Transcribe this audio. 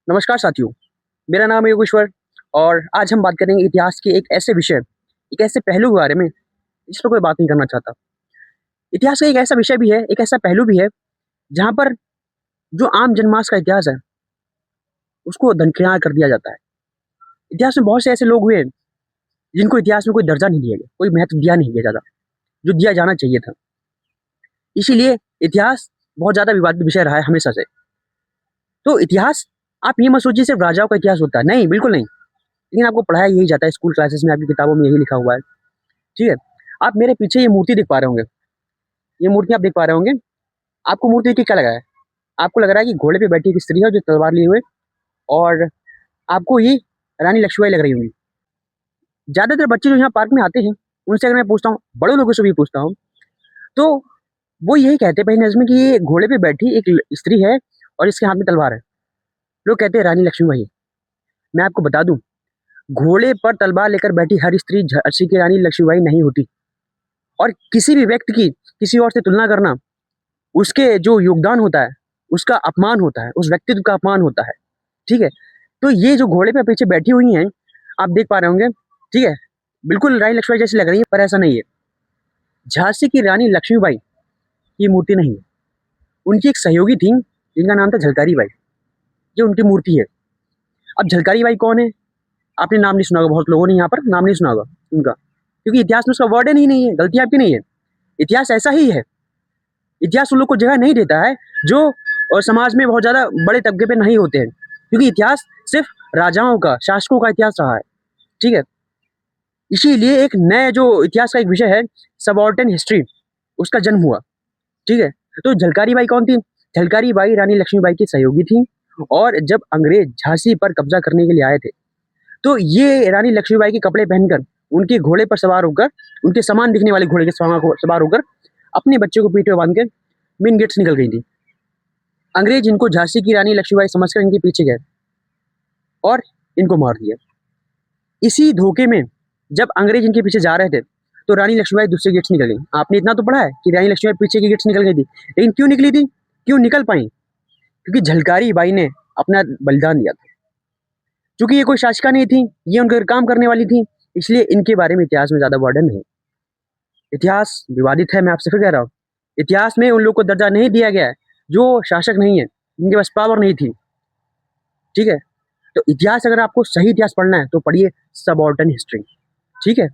नमस्कार साथियों, मेरा नाम है योगेश्वर और आज हम बात करेंगे इतिहास के एक ऐसे विषय, एक ऐसे पहलू के बारे में जिस पर कोई बात नहीं करना चाहता। इतिहास का एक ऐसा विषय भी है, एक ऐसा पहलू भी है, जहाँ पर जो आम जनमास का इतिहास है, उसको दरकिनार कर दिया जाता है। इतिहास में बहुत से ऐसे लोग हुए, जिनको इतिहास में कोई दर्जा नहीं दिया गया, कोई महत्व दिया नहीं गया ज़्यादा, जो दिया जाना चाहिए था। इसीलिए इतिहास बहुत ज़्यादा विवादित विषय रहा है हमेशा से। तो इतिहास आप ये मत सोचिए सिर्फ राजाओं का इतिहास होता है, नहीं, बिल्कुल नहीं। लेकिन आपको पढ़ाया यही जाता है स्कूल क्लासेस में, आपकी किताबों में यही लिखा हुआ है। ठीक है? आप मेरे पीछे ये मूर्ति देख पा रहे होंगे, ये मूर्ति आप देख पा रहे होंगे। आपको मूर्ति देख के क्या लगा है? आपको लग रहा है कि घोड़े पे बैठी एक स्त्री है जो तलवार लिए हुए, और आपको ये रानी लक्ष्मीबाई लग रही होंगी। ज़्यादातर बच्चे जो यहाँ पार्क में आते हैं, उनसे अगर मैं पूछता हूँ, बड़े लोगों से भी पूछता हूँ, तो वो यही कहते हैं पहली नज़र में कि ये घोड़े पे बैठी एक स्त्री है और इसके हाथ में तलवार है। लोग कहते हैं रानी लक्ष्मीबाई है। मैं आपको बता दूँ, घोड़े पर तलवार लेकर बैठी हर स्त्री झांसी की रानी लक्ष्मीबाई नहीं होती। और किसी भी व्यक्ति की किसी और से तुलना करना, उसके जो योगदान होता है, उसका अपमान होता है, उस व्यक्तित्व का अपमान होता है, ठीक है? तो ये जो घोड़े पे पीछे बैठी हुई हैं, आप देख पा रहे होंगे, ठीक है? बिल्कुल रानी लक्ष्मीबाई जैसी लग रही है, पर ऐसा नहीं है। झांसी की रानी लक्ष्मीबाई की मूर्ति नहीं है। उनकी एक सहयोगी थी, जिनका नाम था झलकारी बाई, ये उनकी मूर्ति है। अब झलकारी बाई कौन है? आपने नाम नहीं सुना होगा, बहुत लोगों ने यहाँ पर नाम नहीं सुना होगा उनका, क्योंकि इतिहास में उसका वर्णन ही नहीं है, गलती आपकी नहीं है। इतिहास ऐसा ही है। इतिहास उन लोग को जगह नहीं देता है जो समाज में बहुत ज़्यादा बड़े तबके पे नहीं होते हैं, क्योंकि इतिहास सिर्फ राजाओं का, शासकों का इतिहास रहा है, ठीक है? इसीलिए एक नए जो इतिहास का एक विषय है, सबऑर्डिनेट हिस्ट्री, उसका जन्म हुआ, ठीक है? तो झलकारी बाई कौन थी? झलकारी बाई रानी लक्ष्मीबाई की सहयोगी थी, और जब अंग्रेज झांसी पर कब्जा करने के लिए आए थे, तो ये रानी लक्ष्मीबाई के कपड़े पहनकर, उनके घोड़े पर सवार होकर, उनके समान दिखने वाले घोड़े के सवार होकर, अपने बच्चे को पीठ पे बांध के मेन गेट से निकल गई थी। अंग्रेज इनको झांसी की रानी लक्ष्मीबाई समझकर इनके पीछे गए और इनको मार दिया। इसी धोखे में जब अंग्रेज इनके पीछे जा रहे थे, तो रानी लक्ष्मीबाई दूसरे गेट से निकल गई। आपने इतना तो पढ़ा है कि रानी लक्ष्मीबाई पीछे के गेट से निकल गई थी, लेकिन क्यों निकली थी? क्यों निकल पाई? क्योंकि झलकारी बाई ने अपना बलिदान दिया था। चूंकि ये कोई शासिका नहीं थी, ये उनका काम करने वाली थी, इसलिए इनके बारे में इतिहास में ज्यादा वर्णन नहीं। इतिहास विवादित है, मैं आपसे फिर कह रहा हूँ। इतिहास में उन लोग को दर्जा नहीं दिया गया है जो शासक नहीं है, जिनके पास पावर नहीं थी, ठीक है? तो इतिहास अगर आपको सही इतिहास पढ़ना है तो पढ़िए सबऑर्डिनेट हिस्ट्री, ठीक है?